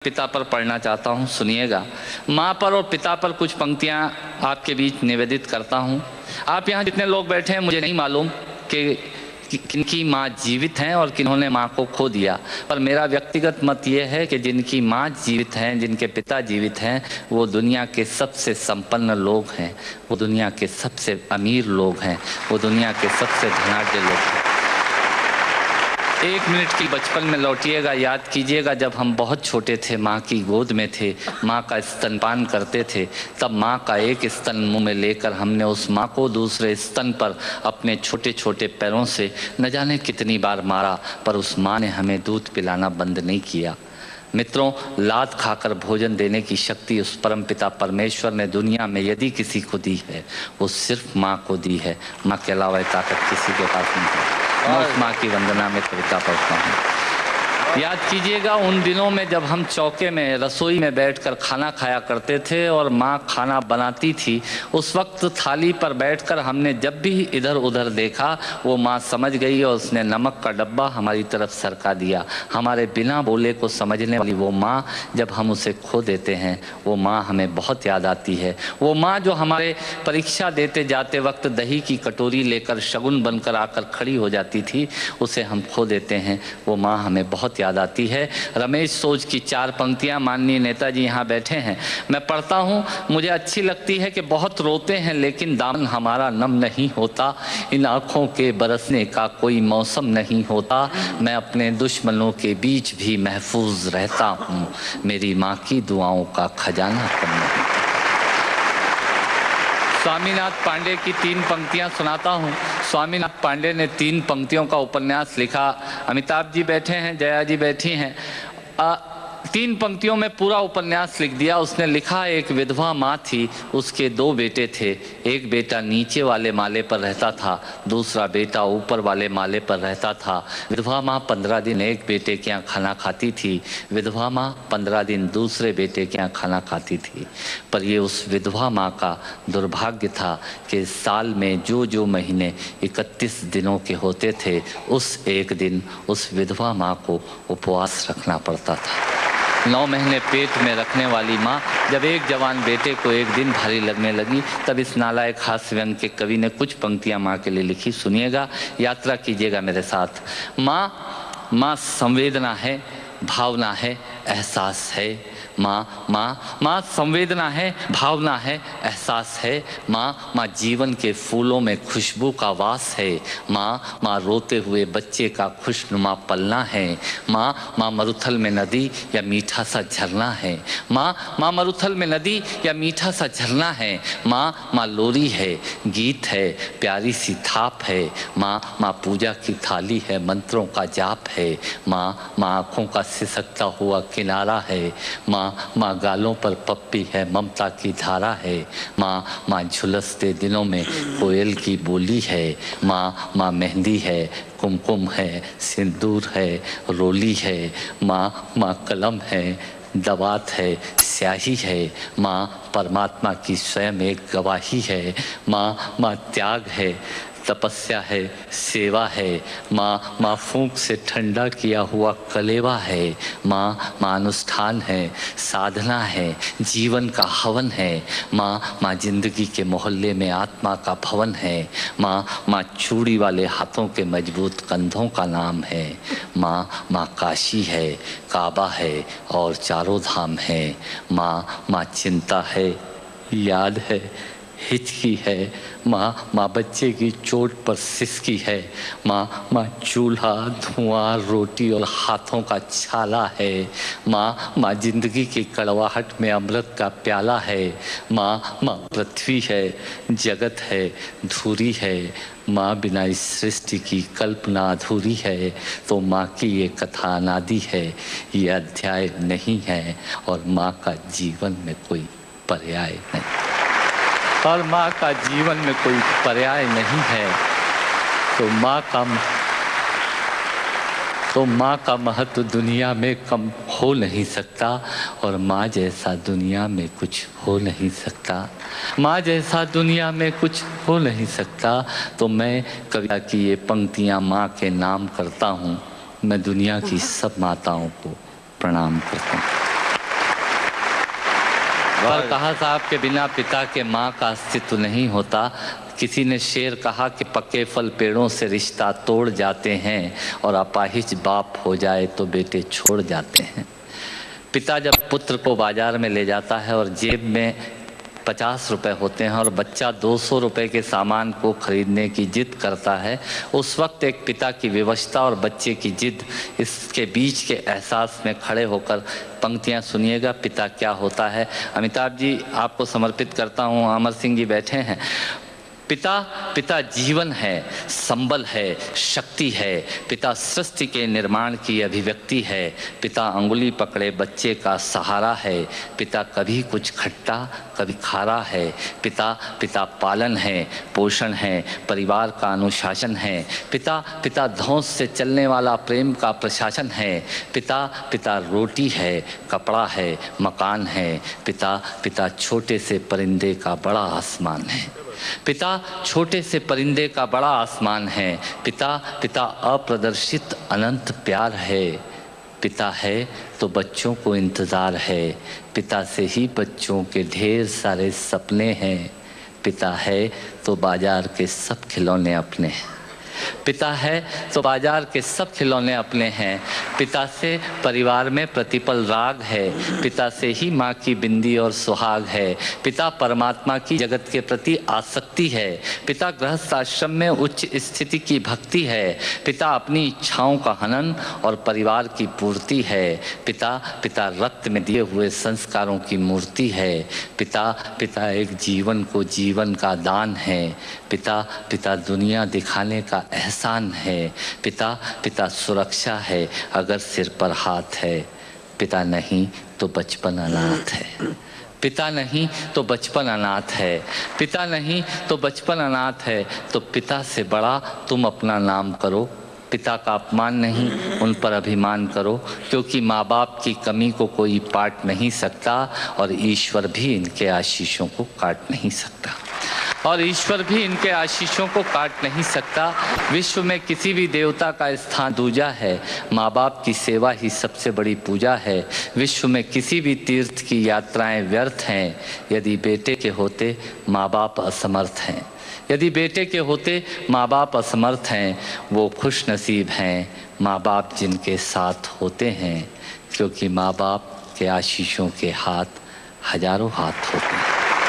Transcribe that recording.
पिता पर पढ़ना चाहता हूँ, सुनिएगा। माँ पर और पिता पर कुछ पंक्तियाँ आपके बीच निवेदित करता हूँ। आप यहाँ जितने लोग बैठे हैं, मुझे नहीं मालूम कि किनकी माँ जीवित हैं और किन्होंने माँ को खो दिया, पर मेरा व्यक्तिगत मत ये है कि जिनकी माँ जीवित हैं, जिनके पिता जीवित हैं, वो दुनिया के सबसे संपन्न लोग हैं, वो दुनिया के सबसे अमीर लोग हैं, वो दुनिया के सबसे धनाढ्य लोग हैं। 1 मिनट की बचपन में लौटिएगा, याद कीजिएगा जब हम बहुत छोटे थे, माँ की गोद में थे, माँ का स्तनपान करते थे, तब माँ का एक स्तन मुंह में लेकर हमने उस माँ को दूसरे स्तन पर अपने छोटे छोटे पैरों से न जाने कितनी बार मारा, पर उस माँ ने हमें दूध पिलाना बंद नहीं किया। मित्रों, लात खाकर भोजन देने की शक्ति उस परमपिता परमेश्वर ने दुनिया में यदि किसी को दी है, वो सिर्फ माँ को दी है। माँ के अलावा ताकत किसी के पास नहीं है। मैं उस माँ की वंदना में कविता पढ़ता हूँ। याद कीजिएगा उन दिनों में जब हम चौके में रसोई में बैठकर खाना खाया करते थे और माँ खाना बनाती थी, उस वक्त थाली पर बैठकर हमने जब भी इधर उधर देखा, वो माँ समझ गई और उसने नमक का डब्बा हमारी तरफ सरका दिया। हमारे बिना बोले को समझने वाली वो माँ, जब हम उसे खो देते हैं, वो माँ हमें बहुत याद आती है। वो माँ जो हमारे परीक्षा देते जाते वक्त दही की कटोरी लेकर शगुन बनकर आकर खड़ी हो जाती थी, उसे हम खो देते हैं। वो माँ हमें बहुत याद आती है। रमेश सोज की 4 पंक्तियां माननीय नेताजी यहाँ बैठे हैं, मैं पढ़ता हूँ। मुझे अच्छी लगती है कि बहुत रोते हैं लेकिन दामन हमारा नम नहीं होता, इन आँखों के बरसने का कोई मौसम नहीं होता, मैं अपने दुश्मनों के बीच भी महफूज रहता हूँ, मेरी माँ की दुआओं का खजाना कम नहीं। स्वामीनाथ पांडे की 3 पंक्तियां सुनाता हूं। स्वामीनाथ पांडे ने 3 पंक्तियों का उपन्यास लिखा। अमिताभ जी बैठे हैं, जया जी बैठी हैं। 3 पंक्तियों में पूरा उपन्यास लिख दिया। उसने लिखा, एक विधवा माँ थी, उसके 2 बेटे थे। एक बेटा नीचे वाले माले पर रहता था, दूसरा बेटा ऊपर वाले माले पर रहता था। विधवा माँ 15 दिन एक बेटे के यहाँ खाना खाती थी, विधवा माँ 15 दिन दूसरे बेटे के यहाँ खाना खाती थी। पर ये उस विधवा माँ का दुर्भाग्य था कि साल में जो महीने 31 दिनों के होते थे, उस एक दिन उस विधवा माँ को उपवास रखना पड़ता था। 9 महीने पेट में रखने वाली माँ जब एक जवान बेटे को एक दिन भारी लगने लगी, तब इस नालायक हास्य व्यंग के कवि ने कुछ पंक्तियाँ माँ के लिए लिखी। सुनिएगा, यात्रा कीजिएगा मेरे साथ। माँ संवेदना है, भावना है, एहसास है। माँ संवेदना है, भावना है, एहसास है। माँ जीवन के फूलों में खुशबू का वास है। माँ रोते हुए बच्चे का खुशनुमा पलना है। माँ मरुथल में नदी या मीठा सा झरना है। माँ मरुथल में नदी या मीठा सा झरना है। माँ लोरी है, गीत है, प्यारी सी थाप है। माँ पूजा की थाली है, मंत्रों का जाप है। माँ आँखों का सिसकता हुआ किनारा है। माँ गालों पर पप्पी है, ममता की धारा है। माँ झुलसते दिनों में कोयल की बोली है। माँ मेहंदी है, कुमकुम है, सिंदूर है, रोली है। माँ कलम है, दवात है, स्याही है। माँ परमात्मा की स्वयं एक गवाही है। माँ त्याग है, तपस्या है, सेवा है। माँ फूंक से ठंडा किया हुआ कलेवा है। माँ अनुष्ठान है, साधना है, जीवन का हवन है। माँ जिंदगी के मोहल्ले में आत्मा का भवन है। माँ चूड़ी वाले हाथों के मजबूत कंधों का नाम है। माँ काशी है, काबा है और चारों धाम है। माँ चिंता है, याद है, हिचकी है। माँ बच्चे की चोट पर सिसकी है। माँ चूल्हा, धुआं, रोटी और हाथों का छाला है। माँ जिंदगी की कड़वाहट में अमृत का प्याला है। माँ पृथ्वी है, जगत है, धूरी है। माँ बिना इस सृष्टि की कल्पना अधूरी है। तो माँ की ये कथा अनादि है, ये अध्याय नहीं है, और माँ का जीवन में कोई पर्याय नहीं, और माँ का जीवन में कोई पर्याय नहीं है। तो माँ का महत्व दुनिया में कम हो नहीं सकता, और माँ जैसा दुनिया में कुछ हो नहीं सकता। माँ जैसा दुनिया में कुछ हो नहीं सकता। तो मैं कविता की ये पंक्तियाँ माँ के नाम करता हूँ। मैं दुनिया की सब माताओं को प्रणाम करता हूँ। पर कहा साहब के बिना पिता के माँ का अस्तित्व नहीं होता। किसी ने शेर कहा कि पक्के फल पेड़ों से रिश्ता तोड़ जाते हैं और अपाहिज बाप हो जाए तो बेटे छोड़ जाते हैं। पिता जब पुत्र को बाजार में ले जाता है और जेब में 50 रुपए होते हैं और बच्चा 200 रुपए के सामान को खरीदने की जिद करता है, उस वक्त एक पिता की विवशता और बच्चे की जिद, इसके बीच के एहसास में खड़े होकर पंक्तियां सुनिएगा। पिता क्या होता है। अमिताभ जी आपको समर्पित करता हूँ। अमर सिंह जी बैठे हैं। पिता जीवन है, संबल है, शक्ति है। पिता सृष्टि के निर्माण की अभिव्यक्ति है। पिता अंगुली पकड़े बच्चे का सहारा है। पिता कभी कुछ खट्टा कभी खारा है। पिता पालन है, पोषण है, परिवार का अनुशासन है। पिता धौंस से चलने वाला प्रेम का प्रशासन है। पिता रोटी है, कपड़ा है, मकान है। पिता छोटे से परिंदे का बड़ा आसमान है। पिता छोटे से परिंदे का बड़ा आसमान है। पिता अप्रदर्शित अनंत प्यार है। पिता है तो बच्चों को इंतज़ार है। पिता से ही बच्चों के ढेर सारे सपने हैं। पिता है तो बाजार के सब खिलौने अपने हैं। पिता है तो बाजार के सब खिलौने अपने हैं। पिता से परिवार में प्रतिपल राग है। पिता से ही माँ की बिंदी और सुहाग है। पिता परमात्मा की जगत के प्रति आसक्ति है। पिता गृहस्थ आश्रम में उच्च स्थिति की भक्ति है। पिता अपनी इच्छाओं का हनन और परिवार की पूर्ति है। पिता रक्त में दिए हुए संस्कारों की मूर्ति है। पिता एक जीवन को जीवन का दान है। पिता दुनिया दिखाने का एहसान है। पिता सुरक्षा है अगर सिर पर हाथ है। पिता नहीं तो बचपन अनाथ है। पिता नहीं तो बचपन अनाथ है। पिता नहीं तो बचपन अनाथ है। तो पिता से बड़ा तुम अपना नाम करो। पिता का अपमान नहीं, उन पर अभिमान करो, क्योंकि माँ बाप की कमी को कोई पाट नहीं सकता और ईश्वर भी इनके आशीषों को काट नहीं सकता। विश्व में किसी भी देवता का स्थान दूजा है। माँ बाप की सेवा ही सबसे बड़ी पूजा है। विश्व में किसी भी तीर्थ की यात्राएं व्यर्थ हैं यदि बेटे के होते माँ बाप असमर्थ हैं। यदि बेटे के होते माँ बाप असमर्थ हैं, वो खुश नसीब हैं माँ बाप जिनके साथ होते हैं, क्योंकि माँ बाप के आशीषों के हाथ हजारों हाथ होते हैं।